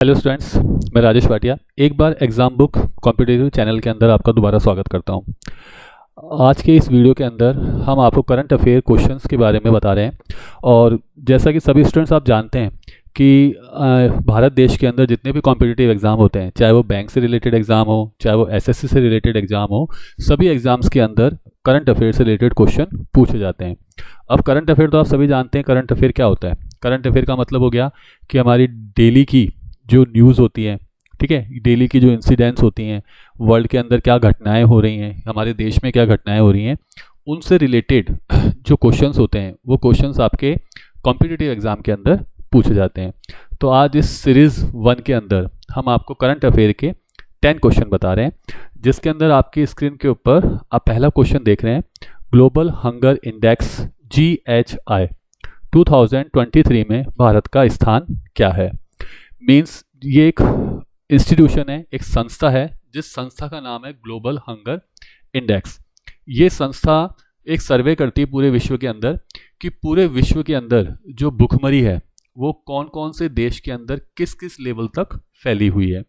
Hello students, मैं राजेश भाटिया एक बार exam book competitive channel के अंदर आपका दोबारा स्वागत करता हूं। आज के इस वीडियो के अंदर हम आपको करंट अफेयर क्वेश्चंस के बारे में बता रहे हैं। और जैसा कि सभी स्टूडेंट्स आप जानते हैं कि भारत देश के अंदर जितने भी कॉम्पिटिटिव एग्ज़ाम होते हैं, चाहे वो बैंक से रिलेटेड एग्ज़ाम हो, चाहे वो एसएससी से रिलेटेड एग्ज़ाम हो, सभी एग्ज़ाम्स के अंदर करंट अफेयर से रिलेटेड क्वेश्चन पूछे जाते हैं। अब करंट अफेयर तो आप सभी जानते हैं, करंट अफेयर क्या होता है। करंट अफेयर का मतलब हो गया कि हमारी डेली की जो न्यूज़ होती हैं, ठीक है, डेली की जो इंसिडेंट्स होती हैं, वर्ल्ड के अंदर क्या घटनाएं हो रही हैं, हमारे देश में क्या घटनाएं हो रही हैं, उनसे रिलेटेड जो क्वेश्चंस होते हैं वो क्वेश्चंस आपके कॉम्पिटिटिव एग्ज़ाम के अंदर पूछे जाते हैं। तो आज इस सीरीज़ 1 के अंदर हम आपको करंट अफेयर के 10 क्वेश्चन बता रहे हैं, जिसके अंदर आपकी स्क्रीन के ऊपर आप पहला क्वेश्चन देख रहे हैं। ग्लोबल हंगर इंडेक्स GHI 2023 में भारत का स्थान क्या है। मीन्स ये एक इंस्टीट्यूशन है, एक संस्था है, जिस संस्था का नाम है ग्लोबल हंगर इंडेक्स। ये संस्था एक सर्वे करती है पूरे विश्व के अंदर कि पूरे विश्व के अंदर जो भुखमरी है वो कौन कौन से देश के अंदर किस किस लेवल तक फैली हुई है।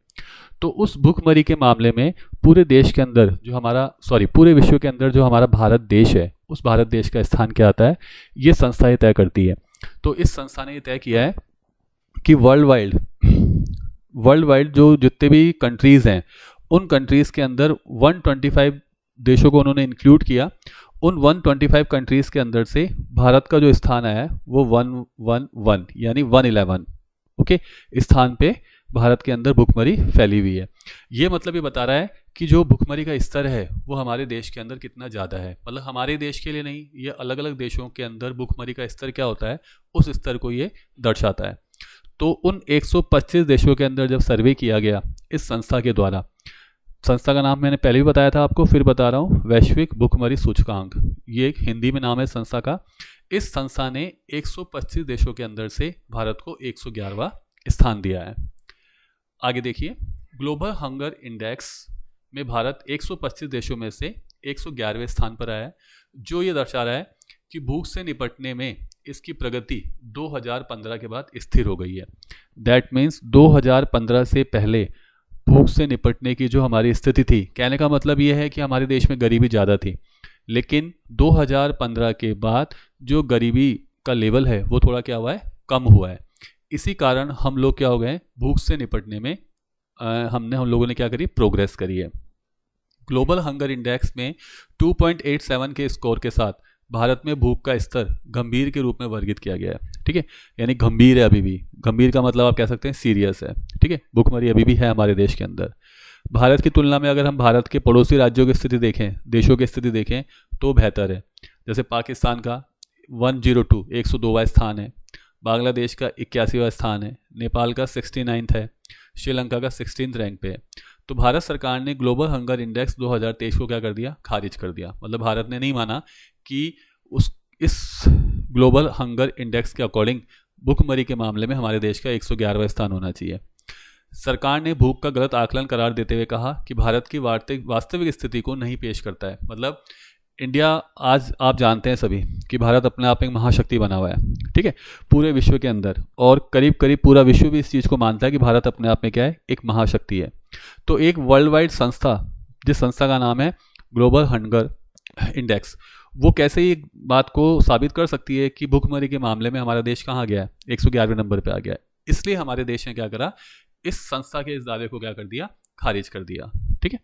तो उस भुखमरी के मामले में पूरे देश के अंदर जो पूरे विश्व के अंदर जो हमारा भारत देश है, उस भारत देश का स्थान क्या आता है, ये संस्था ये तय करती है। तो इस संस्था ने ये तय किया है कि वर्ल्ड वाइड जो जितने भी कंट्रीज़ हैं, उन कंट्रीज़ के अंदर 125 देशों को उन्होंने इंक्लूड किया। उन 125 कंट्रीज़ के अंदर से भारत का जो स्थान आया है वो 111 यानी 111 ओके स्थान पे भारत के अंदर भुखमरी फैली हुई है। ये मतलब ये बता रहा है कि जो भुखमरी का स्तर है वो हमारे देश के अंदर कितना ज़्यादा है। मतलब हमारे देश के लिए नहीं, ये अलग अलग देशों के अंदर भुखमरी का स्तर क्या होता है, उस स्तर को ये दर्शाता है। तो उन 125 देशों के अंदर जब सर्वे किया गया इस संस्था के द्वारा, संस्था का नाम मैंने पहले भी बताया था आपको, फिर बता रहा हूँ, वैश्विक भुखमरी सूचकांक, ये एक हिंदी में नाम है संस्था का। इस संस्था ने 125 देशों के अंदर से भारत को 111वां स्थान दिया है। आगे देखिए, ग्लोबल हंगर इंडेक्स में भारत 125 देशों में से 111वें स्थान पर आया है, जो ये दर्शा रहा है कि भूख से निपटने में इसकी प्रगति 2015 के बाद स्थिर हो गई है। दैट मीन्स 2015 से पहले भूख से निपटने की जो हमारी स्थिति थी, कहने का मतलब ये है कि हमारे देश में गरीबी ज़्यादा थी, लेकिन 2015 के बाद जो गरीबी का लेवल है वो थोड़ा क्या हुआ है, कम हुआ है। इसी कारण हम लोग क्या हो गए, भूख से निपटने में हम लोगों ने क्या करी, प्रोग्रेस करी है। ग्लोबल हंगर इंडेक्स में 2.87 के स्कोर के साथ भारत में भूख का स्तर गंभीर के रूप में वर्गीकृत किया गया है। ठीक है, यानी गंभीर है अभी भी। गंभीर का मतलब आप कह सकते हैं सीरियस है। ठीक है, भूखमरी अभी भी है हमारे देश के अंदर। भारत की तुलना में अगर हम भारत के पड़ोसी राज्यों की स्थिति देखें, देशों की स्थिति देखें, तो बेहतर है। जैसे पाकिस्तान का 102वां स्थान है, बांग्लादेश का 81वां स्थान है, नेपाल का 69th है, श्रीलंका का 16th रैंक पे है। तो भारत सरकार ने ग्लोबल हंगर इंडेक्स 2023 को क्या कर दिया, खारिज कर दिया। मतलब भारत ने नहीं माना कि इस ग्लोबल हंगर इंडेक्स के अकॉर्डिंग भूखमरी के मामले में हमारे देश का 111वां स्थान होना चाहिए। सरकार ने भूख का गलत आकलन करार देते हुए कहा कि भारत की वास्तविक स्थिति को नहीं पेश करता है। मतलब इंडिया, आज आप जानते हैं सभी कि भारत अपने आप में एक महाशक्ति बना हुआ है, ठीक है, पूरे विश्व के अंदर, और करीब करीब पूरा विश्व भी इस चीज़ को मानता है कि भारत अपने आप में क्या है, एक महाशक्ति है। तो एक वर्ल्ड वाइड संस्था, जिस संस्था का नाम है ग्लोबल हंगर इंडेक्स, वो कैसे ही बात को साबित कर सकती है कि भूखमरी के मामले में हमारा देश कहाँ गया है, 111वें नंबर पे आ गया है। इसलिए हमारे देश ने क्या करा, इस संस्था के इस दावे को क्या कर दिया, खारिज कर दिया। ठीक है,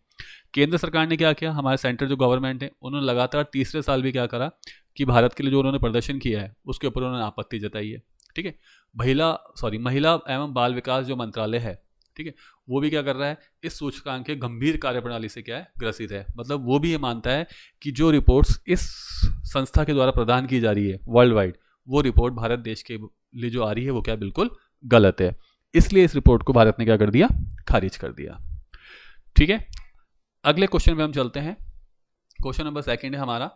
केंद्र सरकार ने क्या किया, हमारे सेंटर जो गवर्नमेंट है, उन्होंने लगातार तीसरे साल भी क्या करा कि भारत के लिए जो उन्होंने प्रदर्शन किया है उसके ऊपर उन्होंने आपत्ति जताई है। ठीक है, महिला एवं बाल विकास जो मंत्रालय है, ठीक है, वो भी क्या कर रहा है, इस सूचकांक के गंभीर कार्यप्रणाली से क्या है, ग्रसित है। मतलब वो भी ये मानता है कि जो रिपोर्ट्स इस संस्था के द्वारा प्रदान की जा रही है वर्ल्ड वाइड, वो रिपोर्ट भारत देश के लिए जो आ रही है वो क्या बिल्कुल गलत है। इसलिए इस रिपोर्ट को भारत ने क्या कर दिया, खारिज कर दिया। ठीक है, अगले क्वेश्चन में हम चलते हैं। क्वेश्चन नंबर 2 है हमारा,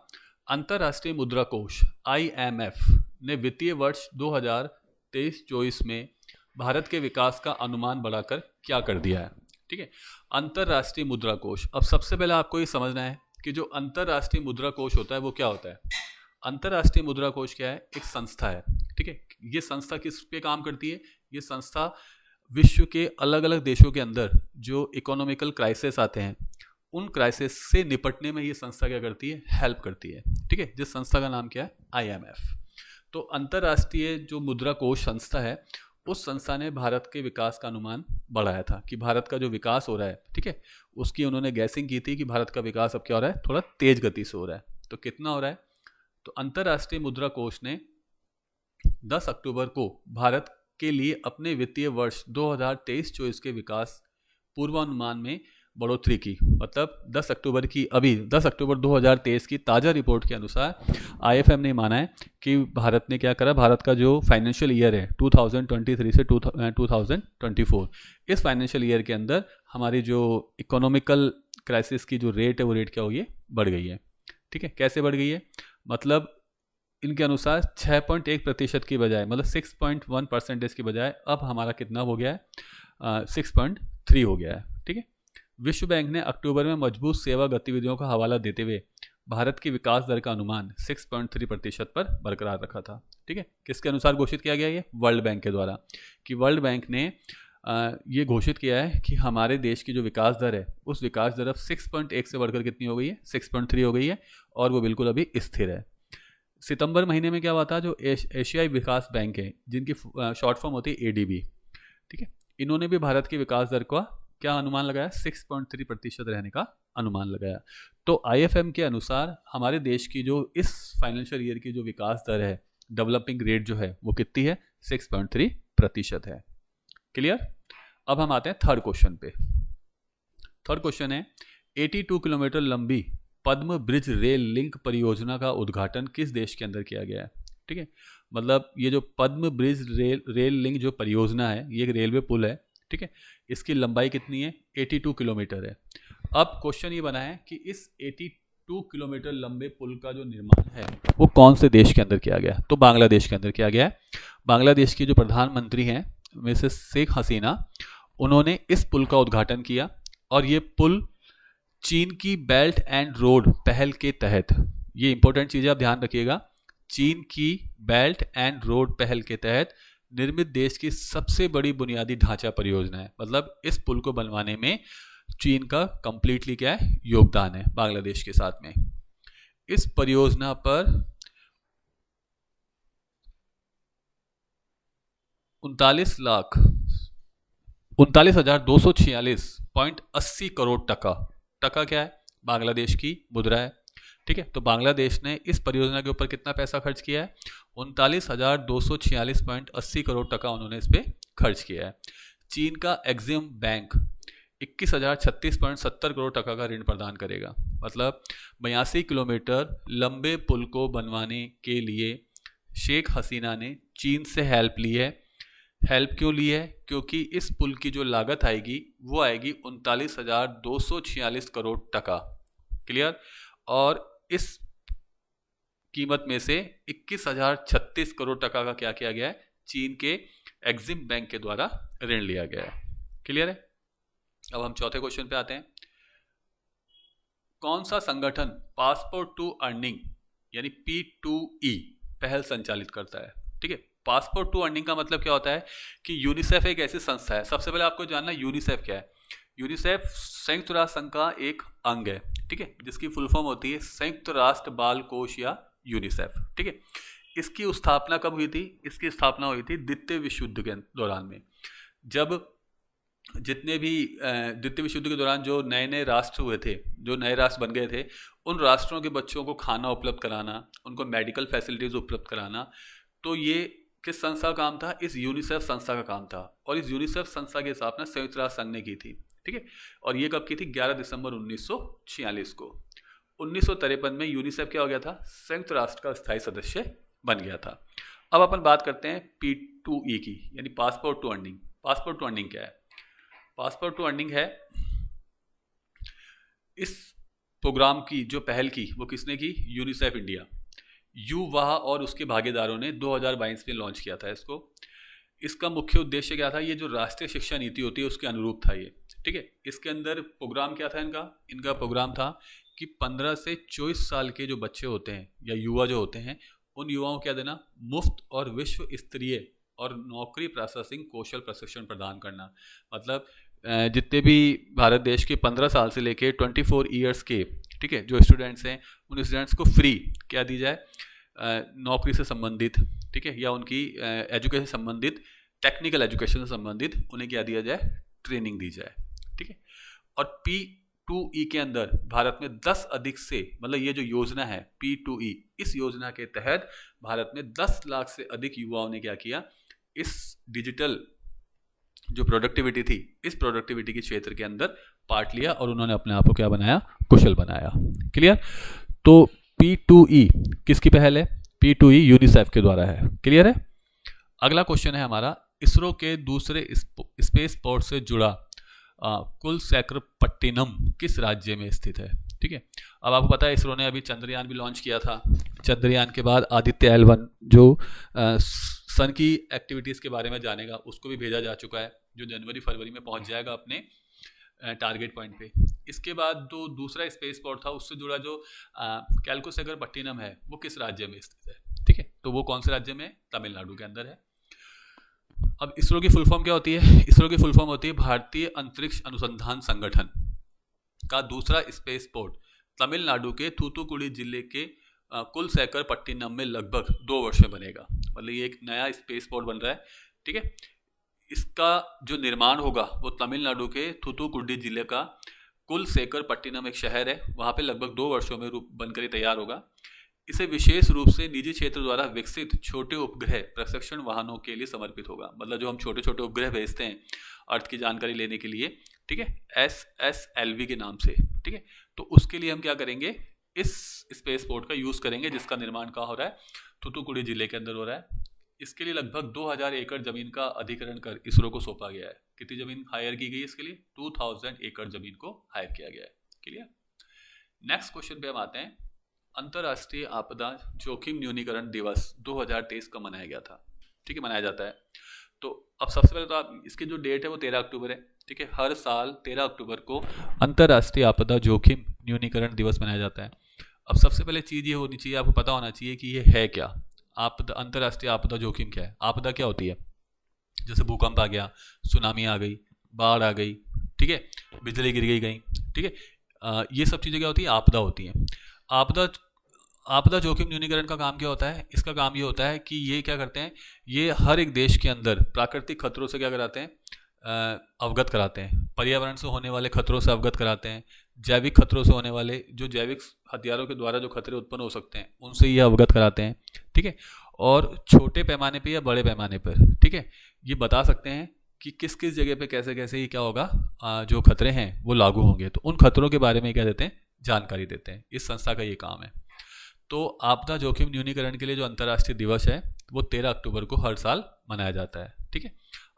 अंतर्राष्ट्रीय मुद्रा कोष IMF ने वित्तीय वर्ष 2023-24 में भारत के विकास का अनुमान बढ़ाकर क्या कर दिया है। ठीक है, अंतर्राष्ट्रीय मुद्रा कोष। अब सबसे पहले आपको ये समझना है कि जो अंतर्राष्ट्रीय मुद्रा कोष होता है वो क्या होता है। अंतर्राष्ट्रीय मुद्रा कोष क्या है, एक संस्था है। ठीक है, ये संस्था किस पे काम करती है, ये संस्था विश्व के अलग अलग देशों के अंदर जो इकोनॉमिकल क्राइसिस आते हैं उन क्राइसिस से निपटने में ये संस्था क्या करती है, हेल्प करती है। ठीक है, जिस संस्था का नाम क्या है, IMF। तो अंतर्राष्ट्रीय जो मुद्रा कोष संस्था है, उस संस्था ने भारत के विकास का अनुमान बढ़ाया था कि भारत का जो विकास हो रहा है, ठीक है, उसकी उन्होंने गैसिंग की थी कि भारत का विकास अब क्या हो रहा है, थोड़ा तेज गति से हो रहा है। तो कितना हो रहा है, तो अंतर्राष्ट्रीय मुद्रा कोष ने 10 अक्टूबर को भारत के लिए अपने वित्तीय वर्ष 2023-24 के विकास पूर्वानुमान में बढ़ोतरी की। मतलब 10 अक्टूबर 2023 की ताज़ा रिपोर्ट के अनुसार IFM ने माना है कि भारत ने क्या करा, भारत का जो फाइनेंशियल ईयर है 2023 से 2024, इस फाइनेंशियल ईयर के अंदर हमारी जो इकोनॉमिकल क्राइसिस की जो रेट है वो रेट क्या हुई है, बढ़ गई है। ठीक है, कैसे बढ़ गई है, मतलब इनके अनुसार 6.1% की बजाय, मतलब 6.1% की बजाय अब हमारा कितना हो गया है, 6.3 हो गया है। ठीक है, विश्व बैंक ने अक्टूबर में मजबूत सेवा गतिविधियों का हवाला देते हुए भारत की विकास दर का अनुमान 6.3% पर बरकरार रखा था। ठीक है, किसके अनुसार घोषित किया गया, ये वर्ल्ड बैंक के द्वारा, कि वर्ल्ड बैंक ने ये घोषित किया है कि हमारे देश की जो विकास दर है, उस विकास दर अब 6.1 से बढ़कर कितनी हो गई है, 6.3 हो गई है, और वो बिल्कुल अभी स्थिर है। सितंबर महीने में क्या हुआ था, जो एशियाई विकास बैंक है, जिनकी शॉर्ट फॉर्म होती है ADB, ठीक है, इन्होंने भी भारत की विकास दर का क्या अनुमान लगाया, 6.3% रहने का अनुमान लगाया। तो IFM के अनुसार हमारे देश की जो इस फाइनेंशियल ईयर की जो विकास दर है, डेवलपिंग रेट जो है, वो कितनी है, 6.3% है। क्लियर। अब हम आते हैं थर्ड क्वेश्चन पे। थर्ड क्वेश्चन है, 82 किलोमीटर लंबी पद्म ब्रिज रेल लिंक परियोजना का उद्घाटन किस देश के अंदर किया गया है। ठीक है, मतलब ये जो पद्म ब्रिज रेल लिंक जो परियोजना है, ये एक रेलवे पुल है। ठीक है, इसकी लंबाई कितनी है, 82 किलोमीटर है। अब क्वेश्चन ये बना है कि इस 82 किलोमीटर लंबे पुल का जो निर्माण है वो कौन से देश के अंदर किया गया, तो बांग्लादेश के अंदर किया गया है। बांग्लादेश की जो प्रधानमंत्री हैं मिसेस शेख हसीना, उन्होंने इस पुल का उद्घाटन किया, और ये पुल चीन की बेल्ट एंड रोड पहल के तहत, ये इंपॉर्टेंट चीज़ आप ध्यान रखिएगा, चीन की बेल्ट एंड रोड पहल के तहत निर्मित देश की सबसे बड़ी बुनियादी ढांचा परियोजना है। मतलब इस पुल को बनवाने में चीन का कंप्लीटली क्या है, योगदान है बांग्लादेश के साथ में। इस परियोजना पर 39,246.80 करोड़ टका क्या है, बांग्लादेश की मुद्रा है। ठीक है, तो बांग्लादेश ने इस परियोजना के ऊपर कितना पैसा खर्च किया है, 39,246.80 करोड़ टका उन्होंने इस पर खर्च किया है। चीन का एक्सिम बैंक 21,036.70 करोड़ टका का ऋण प्रदान करेगा। मतलब 82 किलोमीटर लंबे पुल को बनवाने के लिए शेख हसीना ने चीन से हेल्प ली है। हेल्प क्यों ली है, क्योंकि इस पुल की जो लागत आएगी वो आएगी 39,246 करोड़ टका। क्लियर। और इस कीमत में से 21,036 करोड़ टका का क्या किया गया है, चीन के एक्सिम बैंक के द्वारा ऋण लिया गया है। क्लियर है। अब हम चौथे क्वेश्चन पे आते हैं। कौन सा संगठन पासपोर्ट टू अर्निंग यानी P2E पहल संचालित करता है। ठीक है, पासपोर्ट टू अर्निंग का मतलब क्या होता है कि यूनिसेफ एक ऐसी संस्था है। सबसे पहले आपको जानना यूनिसेफ क्या है। यूनिसेफ संयुक्त राष्ट्र संघ का एक अंग है। ठीक है, जिसकी फुल फॉर्म होती है संयुक्त राष्ट्र बाल कोष या यूनिसेफ। ठीक है, इसकी स्थापना कब हुई थी, इसकी स्थापना हुई थी द्वितीय विश्व युद्ध के दौरान में। जब जितने भी द्वितीय विश्व युद्ध के दौरान जो नए नए राष्ट्र हुए थे, जो नए राष्ट्र बन गए थे, उन राष्ट्रों के बच्चों को खाना उपलब्ध कराना, उनको मेडिकल फैसिलिटीज उपलब्ध कराना, तो ये किस संस्था का काम था, इस यूनिसेफ संस्था का काम था। और इस यूनिसेफ संस्था की स्थापना संयुक्त राष्ट्र संघ ने की थी। ठीक है, और ये कब की थी, 11 दिसंबर 1946 को। 1953 में यूनिसेफ क्या हो गया था, संयुक्त राष्ट्र का स्थायी सदस्य बन गया था। अब अपन बात करते हैं P2E की, यानी passport to earning. Passport to earning क्या है, पासपोर्ट टू अर्निंग है, इस प्रोग्राम की जो पहल की वो किसने की, यूनिसेफ इंडिया, युवा और उसके भागीदारों ने 2022 में लॉन्च किया था इसको। इसका मुख्य उद्देश्य क्या था, ये जो राष्ट्रीय शिक्षा नीति होती है उसके अनुरूप था ये। ठीक है, इसके अंदर प्रोग्राम क्या था इनका प्रोग्राम था कि 15 से 24 साल के जो बच्चे होते हैं या युवा जो होते हैं, उन युवाओं को क्या देना, मुफ्त और विश्व स्तरीय और नौकरी प्रोसेसिंग कौशल प्रशिक्षण प्रदान करना। मतलब जितने भी भारत देश के 15 साल से लेके 24 ईयर्स के, ठीक है, जो स्टूडेंट्स हैं उन स्टूडेंट्स को फ्री क्या दी जाए, नौकरी से संबंधित, ठीक है, या उनकी एजुकेशन से संबंधित, टेक्निकल एजुकेशन से संबंधित उन्हें क्या दिया जाए, ट्रेनिंग दी जाए, ठीक है। और P2E के अंदर भारत में 10 अधिक से, मतलब ये जो योजना है P2E, इस योजना के तहत भारत में 10 लाख से अधिक युवाओं ने क्या किया, इस डिजिटल जो प्रोडक्टिविटी थी, इस प्रोडक्टिविटी के क्षेत्र के अंदर पार्ट लिया और उन्होंने अपने आप को क्या बनाया, कुशल बनाया। क्लियर। तो P2E किसकी पहल है? P2E यूनिसेफ के द्वारा है। क्लियर है। अगला क्वेश्चन है हमारा, इसरो के दूसरे स्पेस पोर्ट से जुड़ा कुलशेखरपट्टिनम किस राज्य में स्थित है? ठीक है। अब आपको पता है इसरो ने अभी चंद्रयान भी लॉन्च किया था। चंद्रयान के बाद आदित्य L1 जो सन की एक्टिविटीज़ के बारे में जानेगा, उसको भी भेजा जा चुका है, जो जनवरी फरवरी में पहुंच जाएगा अपने टारगेट पॉइंट पे। इसके बाद जो दूसरा स्पेस पोर्ट था उससे जुड़ा जो कुलशेखरपट्टिनम है वो किस राज्य में स्थित है? ठीक है, तो वो कौन से राज्य में? तमिलनाडु के अंदर है। अब इसरो की फुल फॉर्म क्या होती है? इसरो की फुल फॉर्म होती है भारतीय अंतरिक्ष अनुसंधान संगठन का दूसरा स्पेस पोर्ट तमिलनाडु के थूथुकुडी जिले के कुलशेखरपट्टिनम में लगभग 2 वर्ष में बनेगा। मतलब ये एक नया स्पेस पोर्ट बन रहा है, ठीक है। इसका जो निर्माण होगा वो तमिलनाडु के थूथुकुडी जिले का कुलशेखरपट्टिनम एक शहर है, वहाँ पे लगभग 2 वर्षों में बनकर तैयार होगा। इसे विशेष रूप से निजी क्षेत्र द्वारा विकसित छोटे उपग्रह प्रशिक्षण वाहनों के लिए समर्पित होगा। मतलब जो हम छोटे छोटे उपग्रह भेजते हैं अर्थ की जानकारी लेने के लिए, ठीक है, SSLV के नाम से, ठीक है, तो उसके लिए हम क्या करेंगे, इस स्पेस पोर्ट का यूज़ करेंगे, जिसका निर्माण कहाँ हो रहा है? थूथुकुडी जिले के अंदर हो रहा है। इसके लिए लगभग 2000 एकड़ जमीन का अधिग्रहण कर इसरो को सौंपा गया है। कितनी जमीन हायर की गई इसके लिए? 2000 एकड़ जमीन को हायर किया गया है। क्लियर। नेक्स्ट क्वेश्चन पे हम आते हैं। अंतर्राष्ट्रीय आपदा जोखिम न्यूनीकरण दिवस 2023 का मनाया गया था, ठीक है, मनाया जाता है। तो अब सबसे पहले तो आप इसकी जो डेट है वो 13 अक्टूबर है, ठीक है। हर साल 13 अक्टूबर को अंतर्राष्ट्रीय आपदा जोखिम न्यूनीकरण दिवस मनाया जाता है। अब सबसे पहले चीज़ ये होनी चाहिए, आपको पता होना चाहिए कि ये है क्या। आपदा, अंतर्राष्ट्रीय आपदा जोखिम क्या है? आपदा क्या होती है? जैसे भूकंप आ गया, सुनामी आ गई, बाढ़ आ गई, ठीक है, बिजली गिर गई, ठीक है, ये सब चीज़ें क्या होती है? आपदा होती हैं। आपदा जोखिम न्यूनीकरण का काम क्या होता है? इसका काम ये होता है कि ये क्या करते हैं, ये हर एक देश के अंदर प्राकृतिक खतरों से क्या कराते हैं, अवगत कराते हैं। पर्यावरण से होने वाले खतरों से अवगत कराते हैं। जैविक खतरों से होने वाले, जो जैविक हथियारों के द्वारा जो खतरे उत्पन्न हो सकते हैं, उनसे ये अवगत कराते हैं, ठीक है। और छोटे पैमाने पे या बड़े पैमाने पर, ठीक है, ये बता सकते हैं कि किस किस जगह पे कैसे कैसे ही क्या होगा, जो खतरे हैं वो लागू होंगे। तो उन खतरों के बारे में क्या देते हैं? जानकारी देते हैं। इस संस्था का ये काम है। तो आपदा जोखिम न्यूनीकरण के लिए जो अंतर्राष्ट्रीय दिवस है वो 13 अक्टूबर को हर साल मनाया जाता है, ठीक है।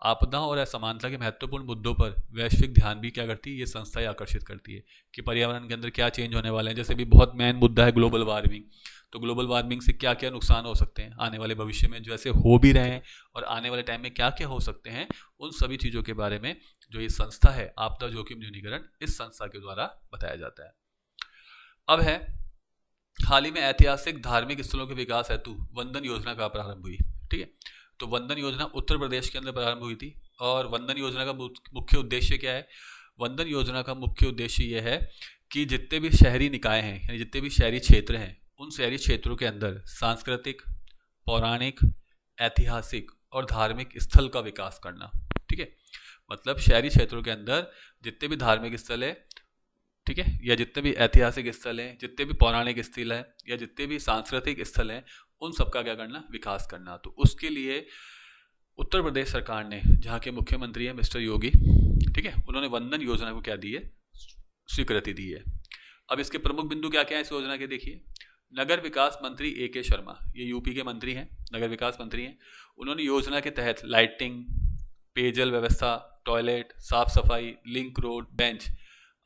आपदा और असमानता के महत्वपूर्ण मुद्दों पर वैश्विक ध्यान भी क्या करती है, ये संस्थाएं आकर्षित करती है कि पर्यावरण के अंदर क्या चेंज होने वाले हैं। जैसे भी बहुत मेन मुद्दा है ग्लोबल वार्मिंग, तो ग्लोबल वार्मिंग से क्या क्या नुकसान हो सकते हैं आने वाले भविष्य में, जैसे हो भी रहे हैं, और आने वाले टाइम में क्या क्या हो सकते हैं, उन सभी चीज़ों के बारे में जो ये संस्था है आपदा जोखिम न्यूनीकरण, इस संस्था के द्वारा बताया जाता है। अब है, हाल ही में ऐतिहासिक धार्मिक स्थलों के विकास हेतु वंदन योजना का प्रारंभ हुई, ठीक है। तो वंदन योजना उत्तर प्रदेश के अंदर प्रारंभ हुई थी। और वंदन योजना का मुख्य उद्देश्य क्या है? वंदन योजना का मुख्य उद्देश्य यह है कि जितने भी शहरी निकाय हैं, यानी जितने भी शहरी क्षेत्र हैं, उन शहरी क्षेत्रों के अंदर सांस्कृतिक, पौराणिक, ऐतिहासिक और धार्मिक स्थल का विकास करना, ठीक है। मतलब शहरी क्षेत्रों के अंदर जितने भी धार्मिक स्थल है, ठीक है, या जितने भी ऐतिहासिक स्थल हैं, जितने भी पौराणिक स्थल हैं, या जितने भी सांस्कृतिक स्थल हैं, उन सबका क्या करना? विकास करना। तो उसके लिए उत्तर प्रदेश सरकार ने, जहाँ के मुख्यमंत्री हैं मिस्टर योगी, ठीक है, उन्होंने वंदन योजना को क्या दी है? स्वीकृति दी है। अब इसके प्रमुख बिंदु क्या क्या है इस योजना के? देखिए, नगर विकास मंत्री AK शर्मा, ये यूपी के मंत्री हैं, नगर विकास मंत्री हैं। उन्होंने योजना के तहत लाइटिंग, पेयजल व्यवस्था, टॉयलेट, साफ सफाई, लिंक रोड, बेंच,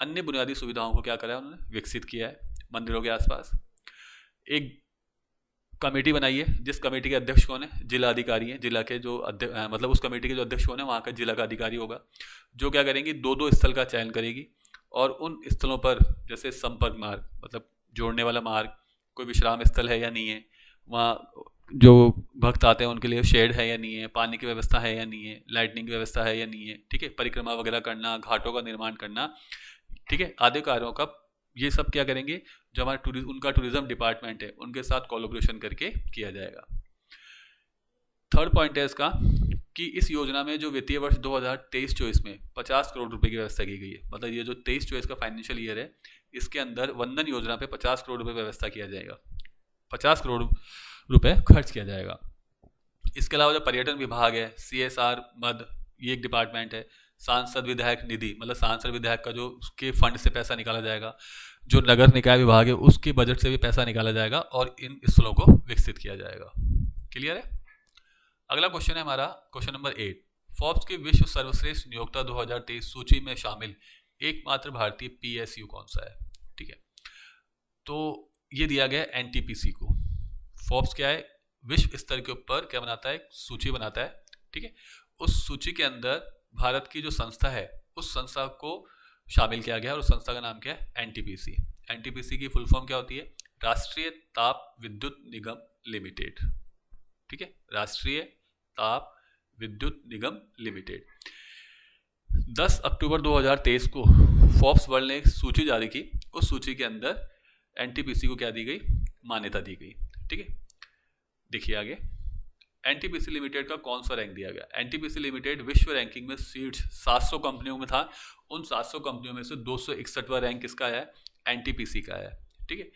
अन्य बुनियादी सुविधाओं को क्या करा है? उन्होंने विकसित किया है मंदिरों के आसपास। एक कमेटी बनाई है, जिस कमेटी के अध्यक्ष कौन है? जिला अधिकारी हैं। जिला के जो मतलब उस कमेटी के जो अध्यक्ष कौन है? वहाँ का जिला का अधिकारी होगा, जो क्या करेंगी? 2-2 स्थल का चयन करेगी, और उन स्थलों पर जैसे संपर्क मार्ग, मतलब जोड़ने वाला मार्ग, कोई विश्राम स्थल है या नहीं है, वहाँ जो भक्त आते हैं उनके लिए शेड है या नहीं है, पानी की व्यवस्था है या नहीं है, लाइटनिंग की व्यवस्था है या नहीं है, ठीक है, परिक्रमा वगैरह करना, घाटों का निर्माण करना, ठीक है, आदि कार्यों का ये सब क्या करेंगे, जो हमारा उनका टूरिज्म डिपार्टमेंट है उनके साथ कोलैबोरेशन करके किया जाएगा। थर्ड पॉइंट है इसका कि इस योजना में जो वित्तीय वर्ष 2023-24 में 50 करोड़ रुपए की व्यवस्था की गई है। मतलब ये जो 23-24 का फाइनेंशियल ईयर है, इसके अंदर वंदन योजना पे 50 करोड़ रुपए व्यवस्था किया जाएगा, 50 करोड़ रुपए खर्च किया जाएगा। इसके अलावा जो पर्यटन विभाग है, CSR मद, ये एक डिपार्टमेंट है। सांसद विधायक निधि, मतलब सांसद विधायक का जो उसके फंड से पैसा निकाला जाएगा। जो नगर निकाय विभाग है उसके बजट से भी पैसा निकाला जाएगा और इन स्थलों को विकसित किया जाएगा। क्लियर है। अगला क्वेश्चन है हमारा क्वेश्चन नंबर 8। फोर्ब्स की विश्व सर्वश्रेष्ठ नियोक्ता 2023 सूची में शामिल एकमात्र भारतीय PSU कौन सा है? ठीक है, तो ये दिया गया NTPC को। फोर्ब्स क्या है, विश्व स्तर के ऊपर क्या बनाता है, सूची बनाता है, ठीक है। उस सूची के अंदर भारत की जो संस्था है उस संस्था को शामिल किया गया और उस संस्था का नाम क्या है, NTPC। NTPC की फुल फॉर्म क्या होती है, राष्ट्रीय ताप विद्युत निगम लिमिटेड, ठीक है, राष्ट्रीय ताप विद्युत निगम लिमिटेड। 10 अक्टूबर 2023 को फोर्ब्स वर्ल्ड ने एक सूची जारी की। उस सूची के अंदर NTPC को क्या दी गई, मान्यता दी गई, ठीक है। देखिए आगे, NTPC लिमिटेड का कौन सा रैंक दिया गया। NTPC लिमिटेड विश्व रैंकिंग में शीर्ष 700 कंपनियों में था। उन 700 कंपनियों में से 261वां रैंक किसका है, NTPC का है, ठीक है।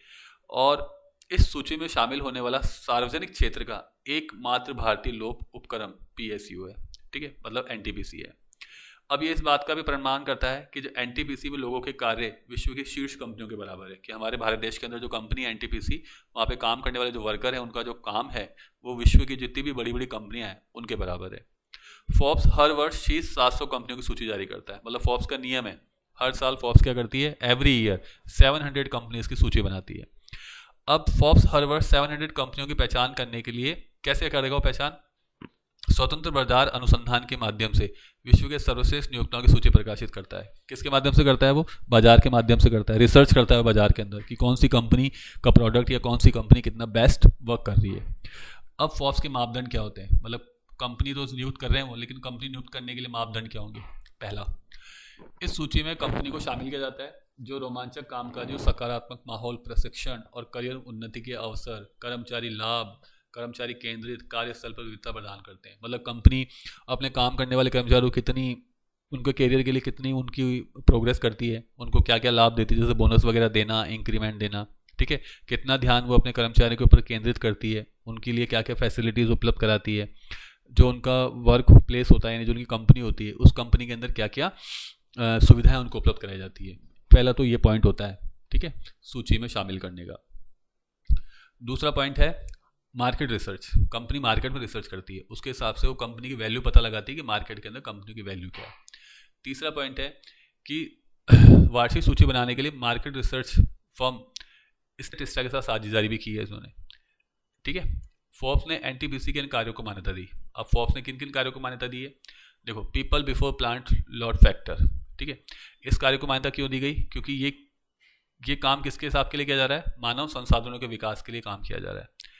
और इस सूची में शामिल होने वाला सार्वजनिक क्षेत्र का एकमात्र भारतीय लोक उपक्रम PSU है, ठीक है, मतलब NTPC है। अब ये इस बात का भी प्रमाण करता है कि जो NTPC में लोगों के कार्य विश्व की शीर्ष कंपनियों के बराबर है, कि हमारे भारत देश के अंदर जो कंपनी है NTPC, वहाँ पे काम करने वाले जो वर्कर हैं उनका जो काम है वो विश्व की जितनी भी बड़ी बड़ी कंपनियां हैं उनके बराबर है। फोर्ब्स हर वर्ष शीर्ष 700 कंपनियों की सूची जारी करता है। मतलब फोर्ब्स का नियम है, हर साल फोर्ब्स क्या करती है, एवरी ईयर 700 कंपनीज की सूची बनाती है। अब फोर्ब्स हर वर्ष 700 कंपनियों की पहचान करने के लिए कैसे करेगा वो पहचान, स्वतंत्र बाजार अनुसंधान के माध्यम से विश्व के सर्वश्रेष्ठ नियोक्ताओं की सूची प्रकाशित करता है। किसके माध्यम से करता है, वो बाजार के माध्यम से करता है, रिसर्च करता है बाजार के अंदर कि कौन सी कंपनी का प्रोडक्ट या कौन सी कंपनी कितना बेस्ट वर्क कर रही है। अब फोर्ब्स के मापदंड क्या होते हैं, मतलब कंपनी तो नियुक्त कर रहे हैं वो, लेकिन कंपनी नियुक्त करने के लिए मापदंड क्या होंगे। पहला, इस सूची में कंपनी को शामिल किया जाता है जो रोमांचक कामकाजी और सकारात्मक माहौल, प्रशिक्षण और करियर उन्नति के अवसर, कर्मचारी लाभ, कर्मचारी केंद्रित कार्यस्थल पर विविधता प्रदान करते हैं। मतलब कंपनी अपने काम करने वाले कर्मचारियों को कितनी, उनके करियर के लिए कितनी उनकी प्रोग्रेस करती है, उनको क्या क्या लाभ देती है, जैसे बोनस वगैरह देना, इंक्रीमेंट देना, ठीक है, कितना ध्यान वो अपने कर्मचारियों के ऊपर केंद्रित करती है, उनके लिए क्या क्या फैसिलिटीज़ उपलब्ध कराती है, जो उनका वर्क प्लेस होता है यानी जो उनकी कंपनी होती है उस कंपनी के अंदर क्या क्या सुविधाएं उनको उपलब्ध कराई जाती है। पहला तो ये पॉइंट होता है, ठीक है, सूची में शामिल करने का। दूसरा पॉइंट है मार्केट रिसर्च। कंपनी मार्केट में रिसर्च करती है, उसके हिसाब से वो कंपनी की वैल्यू पता लगाती है कि मार्केट के अंदर कंपनी की वैल्यू क्या है। तीसरा पॉइंट है कि वार्षिक सूची बनाने के लिए मार्केट रिसर्च फर्म स्टेटिस्टा के साथ साझेदारी भी की है इन्होंने, ठीक है। फोर्ब्स ने NTPC के इन कार्यों को मान्यता दी। अब फोर्ब्स ने किन किन कार्यों को मान्यता दी है, देखो, people before plant lot factor, ठीक है, इस कार्य को मान्यता क्यों दी गई, क्योंकि ये काम किसके हिसाब के लिए किया जा रहा है, मानव संसाधनों के विकास के लिए काम किया जा रहा है।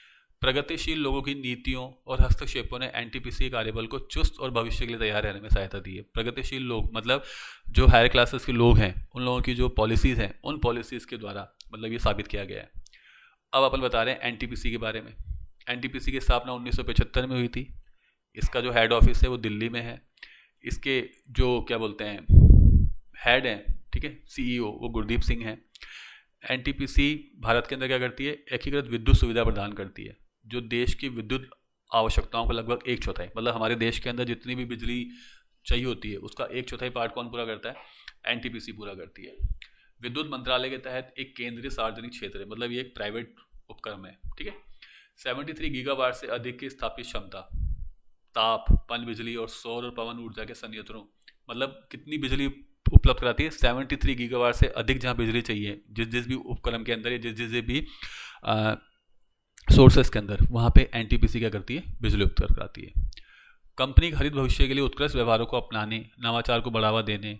प्रगतिशील लोगों की नीतियों और हस्तक्षेपों ने NTPC कार्यबल को चुस्त और भविष्य के लिए तैयार रहने में सहायता दी है। प्रगतिशील लोग मतलब जो हायर क्लासेस के लोग हैं, उन लोगों की जो पॉलिसीज़ हैं उन पॉलिसीज़ के द्वारा मतलब ये साबित किया गया है। अब अपन बता रहे हैं NTPC के बारे में। NTPC की स्थापना 1975 में हुई थी। इसका जो हेड ऑफिस है वो दिल्ली में है। इसके जो क्या बोलते हैं हेड हैं, ठीक है, CEO वो गुरदीप सिंह हैं। NTPC भारत के अंदर क्या करती है, एकीकृत विद्युत सुविधा प्रदान करती है, जो देश की विद्युत आवश्यकताओं का लगभग 1/4, मतलब हमारे देश के अंदर जितनी भी बिजली चाहिए होती है उसका 1/4 पार्ट कौन पूरा करता है, NTPC पूरा करती है। विद्युत मंत्रालय के तहत एक केंद्रीय सार्वजनिक क्षेत्र है, मतलब ये एक प्राइवेट उपक्रम है, ठीक है। 73 गीगावाट से अधिक की स्थापित क्षमता, ताप, पन बिजली और सौर और पवन ऊर्जा के संयंत्रों, मतलब कितनी बिजली उपलब्ध कराती है, 73 गीगावाट से अधिक जहाँ बिजली चाहिए जिस भी उपक्रम के अंदर या जिस भी सोर्सेस के अंदर, वहाँ पे NTPC क्या करती है, बिजली उपलब्ध कराती है। कंपनी हरित भविष्य के लिए उत्कृष्ट व्यवहारों को अपनाने, नवाचार को बढ़ावा देने,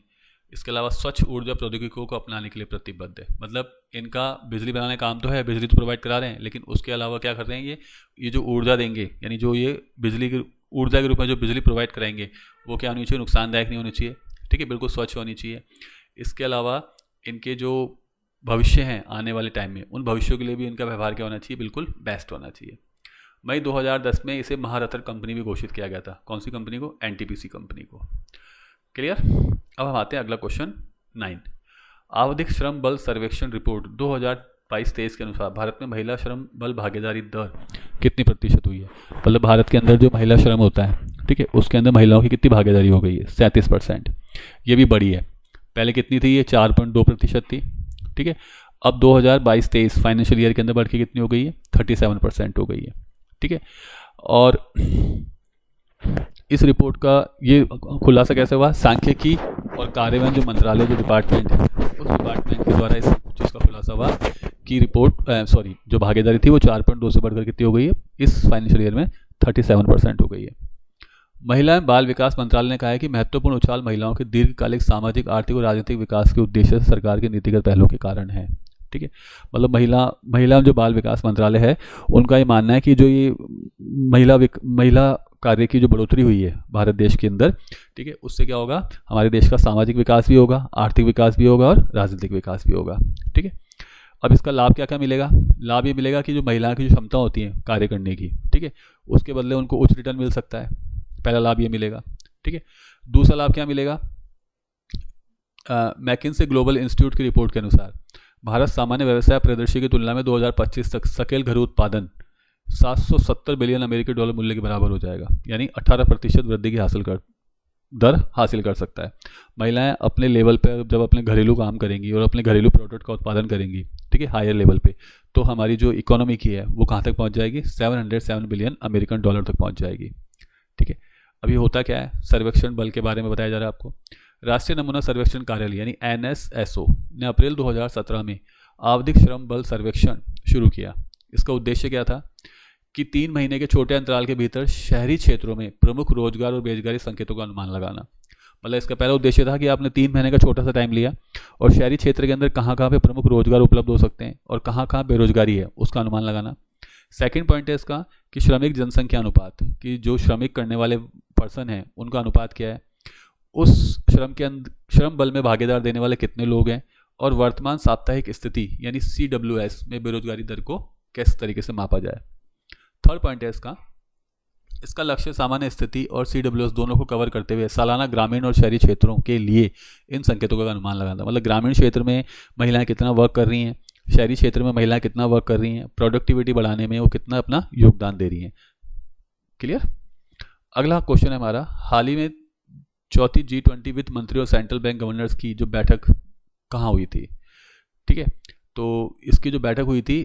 इसके अलावा स्वच्छ ऊर्जा प्रौद्योगिकियों को अपनाने के लिए प्रतिबद्ध है। मतलब इनका बिजली बनाने का काम तो है, बिजली तो प्रोवाइड करा रहे हैं, लेकिन उसके अलावा क्या कर रहे हैं, ये जो ऊर्जा देंगे, यानी जो ये बिजली की ऊर्जा के रूप में जो बिजली प्रोवाइड कराएंगे वो क्या होनी चाहिए, नुकसानदायक नहीं होनी चाहिए, ठीक है, बिल्कुल स्वच्छ होनी चाहिए। इसके अलावा इनके जो भविष्य हैं आने वाले टाइम में, उन भविष्यों के लिए भी इनका व्यवहार क्या होना चाहिए, बिल्कुल बेस्ट होना चाहिए। मई 2010 में इसे महारत्न कंपनी भी घोषित किया गया था। कौन सी कंपनी को? एनटीपीसी कंपनी को। क्लियर। अब हम आते हैं अगला क्वेश्चन 9। आवधिक श्रम बल सर्वेक्षण रिपोर्ट 2022-23 के अनुसार भारत में महिला श्रम बल भागीदारी दर कितनी प्रतिशत हुई है? मतलब भारत के अंदर जो महिला श्रम होता है, ठीक है, उसके अंदर महिलाओं की कितनी भागीदारी हो गई है? 37%। ये भी बड़ी है, पहले कितनी थी? ये 4.2% थी, ठीक है। अब 2022-23 फाइनेंशियल ईयर के अंदर बढ़ के कितनी हो गई है? 37% हो गई है, ठीक है। और इस रिपोर्ट का ये खुलासा कैसे हुआ? सांख्यिकी और कार्यान्वयन जो मंत्रालय, जो डिपार्टमेंट है, उस डिपार्टमेंट के द्वारा इस चीज़ का खुलासा हुआ कि जो भागीदारी थी वो 4.2 से बढ़कर कितनी हो गई है? इस फाइनेंशियल ईयर में 37% हो गई है। महिला एवं बाल विकास मंत्रालय ने कहा है कि महत्वपूर्ण उछाल महिलाओं के दीर्घकालिक सामाजिक, आर्थिक और राजनीतिक विकास के उद्देश्य से सरकार के नीतिगत पहलों के कारण है, ठीक है। मतलब महिला जो बाल विकास मंत्रालय है, उनका ये मानना है कि जो ये महिला कार्य की जो बढ़ोतरी हुई है भारत देश के अंदर, ठीक है, उससे क्या होगा? हमारे देश का सामाजिक विकास भी होगा, आर्थिक विकास भी होगा और राजनीतिक विकास भी होगा, ठीक है। अब इसका लाभ क्या क्या मिलेगा? लाभ ये मिलेगा कि जो महिलाओं की जो क्षमता होती है कार्य करने की, ठीक है, उसके बदले उनको उच्च रिटर्न मिल सकता है। पहला लाभ ये मिलेगा, ठीक है। दूसरा लाभ क्या मिलेगा? मैकिन्से ग्लोबल इंस्टीट्यूट की रिपोर्ट के अनुसार भारत सामान्य व्यवसाय परिदृश्य की तुलना में 2025 तक सकल घरेलू उत्पादन 770 बिलियन अमेरिकी डॉलर मूल्य के बराबर हो जाएगा, यानी 18% वृद्धि की दर हासिल कर सकता है। महिलाएं अपने लेवल पर जब अपने घरेलू काम करेंगी और अपने घरेलू प्रोडक्ट का उत्पादन करेंगी, ठीक है, हायर लेवल पे, तो हमारी जो इकोनॉमी की है वो कहाँ तक पहुँच जाएगी? 707 बिलियन अमेरिकन डॉलर तक पहुँच जाएगी, ठीक है। अभी होता क्या है? सर्वेक्षण बल के बारे में बताया जा रहा है आपको। राष्ट्रीय नमूना सर्वेक्षण कार्यालय यानी NSSO ने अप्रैल 2017 में आवधिक श्रम बल सर्वेक्षण शुरू किया। इसका उद्देश्य क्या था कि 3 महीने के छोटे अंतराल के भीतर शहरी क्षेत्रों में प्रमुख रोजगार और बेरोजगारी संकेतों का अनुमान लगाना। मतलब इसका पहला उद्देश्य था कि आपने 3 महीने का छोटा सा टाइम लिया और शहरी क्षेत्र के अंदर कहाँ कहाँ पे प्रमुख रोजगार उपलब्ध हो सकते हैं और कहाँ कहाँ बेरोजगारी है उसका अनुमान लगाना। सेकंड पॉइंट है इसका कि श्रमिक जनसंख्या अनुपात, कि जो श्रमिक करने वाले पर्सन हैं उनका अनुपात क्या है, उस श्रम बल में भागीदार देने वाले कितने लोग हैं, और वर्तमान साप्ताहिक स्थिति यानी CWS में बेरोजगारी दर को किस तरीके से मापा जाए। थर्ड पॉइंट है इसका लक्ष्य सामान्य स्थिति और CWS दोनों को कवर करते हुए सालाना ग्रामीण और शहरी क्षेत्रों के लिए इन संकेतों का अनुमान लगाना। मतलब ग्रामीण क्षेत्र में महिलाएं कितना वर्क कर रही हैं, शहरी क्षेत्र में महिलाएं कितना वर्क कर रही हैं, प्रोडक्टिविटी बढ़ाने में वो कितना अपना योगदान दे रही हैं। क्लियर। अगला क्वेश्चन है हमारा, हाल ही में चौथी G20 वित्त मंत्री और सेंट्रल बैंक गवर्नर्स की जो बैठक कहाँ हुई थी, ठीक है। तो इसकी जो बैठक हुई थी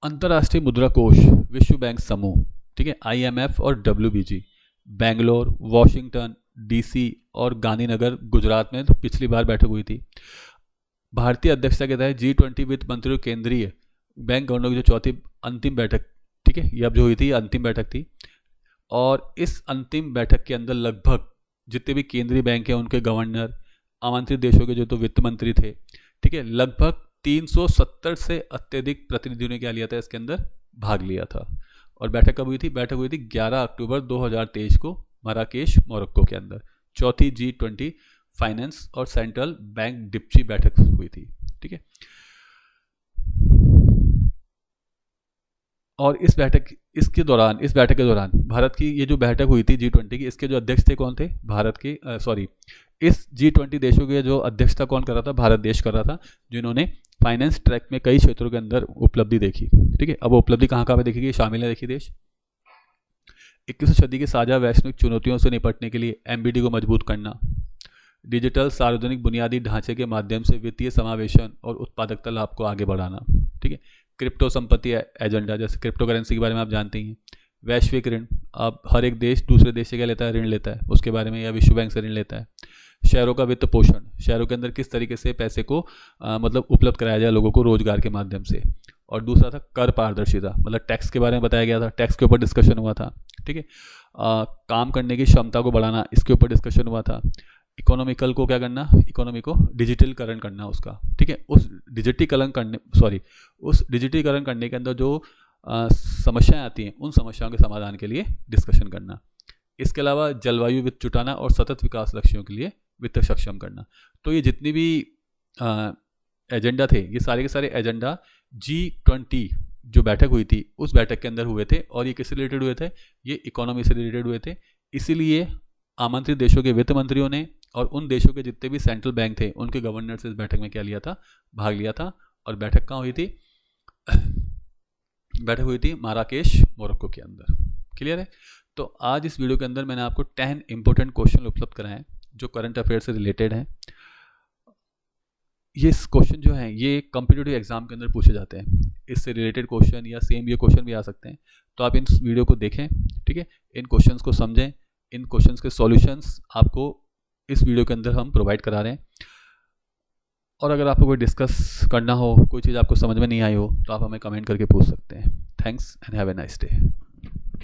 अंतर्राष्ट्रीय मुद्रा कोष, विश्व बैंक समूह, ठीक है, IMF और WBG, बेंगलोर, वॉशिंगटन DC और गांधीनगर गुजरात में तो पिछली बार बैठक हुई थी। भारतीय अध्यक्षता के तहत G20 वित्त मंत्री और केंद्रीय बैंक गवर्नर की जो चौथी अंतिम बैठक, ठीक है, ये अब जो हुई थी अंतिम बैठक थी। और इस अंतिम बैठक के अंदर लगभग जितने भी केंद्रीय बैंक हैं उनके गवर्नर, आमंत्रित देशों के जो तो वित्त मंत्री थे, ठीक है, लगभग 370 से अत्यधिक प्रतिनिधियों ने क्या लिया था, इसके अंदर भाग लिया था। और बैठक कब हुई थी? बैठक हुई थी 11 अक्टूबर 2023 को मराकेश, मोरक्को के अंदर। चौथी G20 फाइनेंस और सेंट्रल बैंक डिप्ची बैठक हुई थी, ठीक है। और इस बैठक के दौरान भारत की ये जो बैठक हुई थी G20 की, इसके जो अध्यक्ष थे कौन थे? इस G20 देशों के जो अध्यक्षता कौन कर रहा था? भारत देश कर रहा था, जिन्होंने फाइनेंस ट्रैक में कई क्षेत्रों के अंदर उपलब्धि देखी, ठीक है। अब वो उपलब्धि कहाँ कहाँ पे देखी गई, शामिल है, देखिए देश। 21वीं सदी की साझा वैश्विक चुनौतियों से निपटने के लिए MBD को मजबूत करना, डिजिटल सार्वजनिक बुनियादी ढांचे के माध्यम से वित्तीय समावेशन और उत्पादकता लाभ को आगे बढ़ाना, ठीक है। क्रिप्टो संपत्ति एजेंडा, जैसे क्रिप्टो करेंसी के बारे में आप जानते हैं। वैश्विक ऋण, अब हर एक देश दूसरे देश से क्या लेता है? ऋण लेता है, उसके बारे में, या विश्व बैंक से ऋण लेता है। शहरों का वित्त पोषण, शहरों के अंदर किस तरीके से पैसे को मतलब उपलब्ध कराया जाए लोगों को रोजगार के माध्यम से। और दूसरा था कर पारदर्शिता, मतलब टैक्स के बारे में बताया गया था, टैक्स के ऊपर डिस्कशन हुआ था, ठीक है। काम करने की क्षमता को बढ़ाना, इसके ऊपर डिस्कशन हुआ था। इकोनॉमिकल को क्या करना, इकोनॉमी को डिजिटलीकरण करना उसका, ठीक है। उस डिजिटलीकरण करने के अंदर जो समस्याएं आती हैं उन समस्याओं के समाधान के लिए डिस्कशन करना। इसके अलावा जलवायु वित्त जुटाना और सतत विकास लक्ष्यों के लिए वित्त सक्षम करना। तो ये जितनी भी एजेंडा थे, ये सारे के सारे एजेंडा G20 जो बैठक हुई थी उस बैठक के अंदर हुए थे, और ये किससे रिलेटेड हुए थे, ये इकोनॉमी से रिलेटेड हुए थे। इसीलिए आमंत्रित देशों के वित्त मंत्रियों ने और उन देशों के जितने भी सेंट्रल बैंक थे उनके गवर्नर से इस बैठक में क्या लिया था, भाग लिया था। और बैठक कहाँ हुई थी, बैठक हुई थी माराकेश, मोरक्को के अंदर। क्लियर है। तो आज इस वीडियो के अंदर मैंने आपको 10 इंपॉर्टेंट क्वेश्चन उपलब्ध कराए हैं जो करंट अफेयर से रिलेटेड हैं। ये क्वेश्चन जो हैं ये कॉम्पिटिटिव एग्जाम के अंदर पूछे जाते हैं, इससे रिलेटेड क्वेश्चन या सेम ये क्वेश्चन भी आ सकते हैं। तो आप इन वीडियो को देखें, ठीक है, इन क्वेश्चंस को समझें, इन क्वेश्चंस के सॉल्यूशंस आपको इस वीडियो के अंदर हम प्रोवाइड करा रहे हैं। और अगर आपको कोई डिस्कस करना हो, कोई चीज़ आपको समझ में नहीं आई हो, तो आप हमें कमेंट करके पूछ सकते हैं। Thanks and have a nice day.